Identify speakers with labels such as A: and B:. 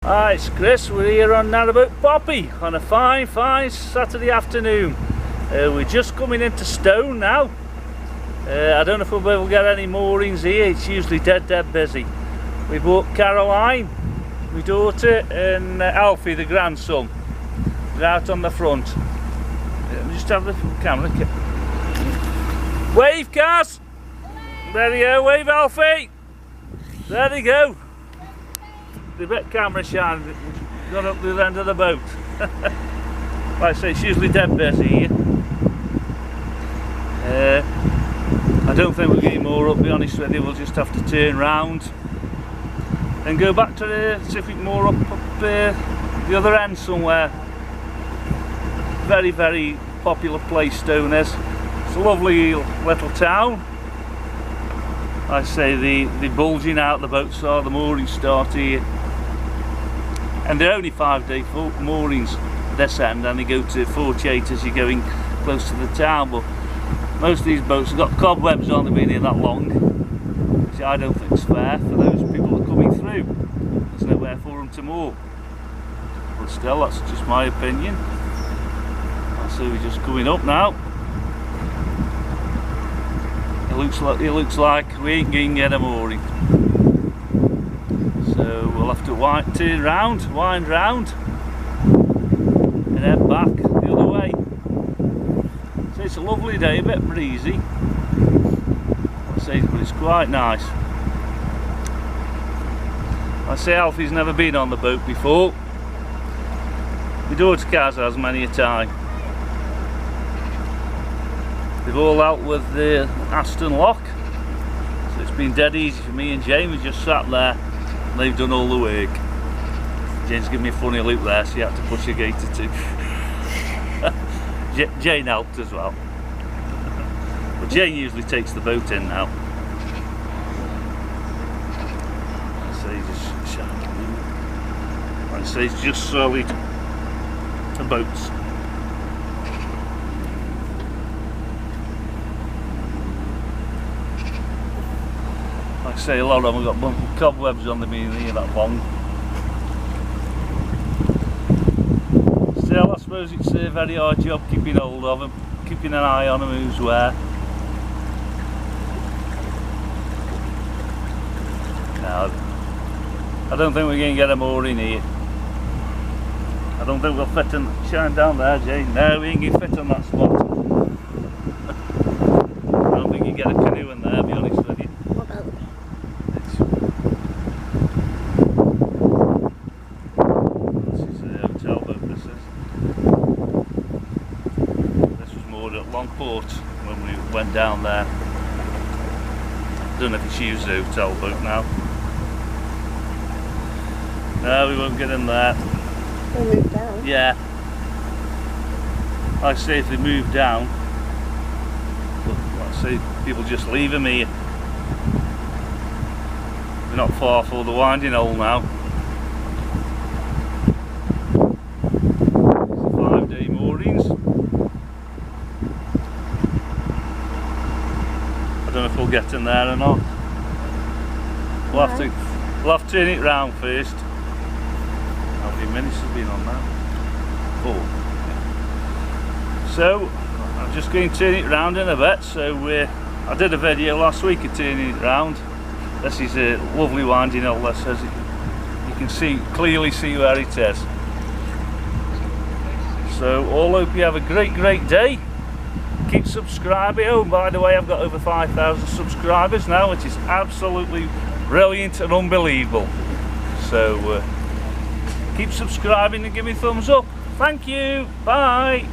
A: Hi, it's Chris. We're here on Narrowboat Poppy on a fine Saturday afternoon. We're just coming into Stone now. I don't know if we'll be able to get any moorings here. It's usually dead busy. We brought Caroline, my daughter, and Alfie, the grandson. They're out on the front. Let me just have the camera. Wave, Cass! There you go, wave, Alfie! There you go. The bit camera shine gone up the end of the boat. Like I say, it's usually dead busy here. I don't think we'll get more up, to be honest with you. We'll just have to turn round and go back to see if we can moor up the other end somewhere. Very popular place Stone is. It's a lovely little town. Like I say, the bulging out the boats are, the moorings start here. And they're only 5-day moorings this end, and they go to 48 as you're going close to the town. But most of these boats have got cobwebs on, they've been here that long, which I don't think is fair for those people that are coming through. There's nowhere for them to moor. But still, that's just my opinion. So we're just coming up now. It looks like we ain't going to get a mooring. So we'll have to turn round, wind round, and head back the other way. So it's a lovely day, a bit breezy. But it's quite nice. I say Alfie's never been on the boat before. My daughter Kaz has many a time. They've all out with the Aston Lock, so it's been dead easy for me and Jane. We just sat there. They've done all the work. Jane's giving me a funny look there, so you had to push a gate or two. Jane helped as well. But Jane usually takes the boat in now. Like I say, it's just solid boats. Like I say, a lot of them have got cobwebs on them being here that long. Still, I suppose it's a very hard job keeping hold of them, keeping an eye on them, who's where. No, I don't think we're going to get a mooring here. I don't think we'll fit in. Shine down there, Jane. No, we ain't going to fit on that spot. I don't think you get a canoe in there, to be honest with you. Port when we went down there. I don't know if it's used the hotel boat now. No, we won't get in there.
B: We'll move down.
A: Yeah. Like I say, if they move down, but like I say, people just leave them here. We're not far for the winding hole now. It's 5-day moorings. I don't know if we'll get in there or not. We'll have to turn it round first. How many minutes has been on that? 4. So I'm just going to turn it round in a bit. So I did a video last week of turning it round. This is a lovely winding hole. This is, you can clearly see where it is. So all hope you have a great day. Keep subscribing. Oh, by the way, I've got over 5,000 subscribers now, which is absolutely brilliant and unbelievable. So keep subscribing and give me a thumbs up. Thank you. Bye.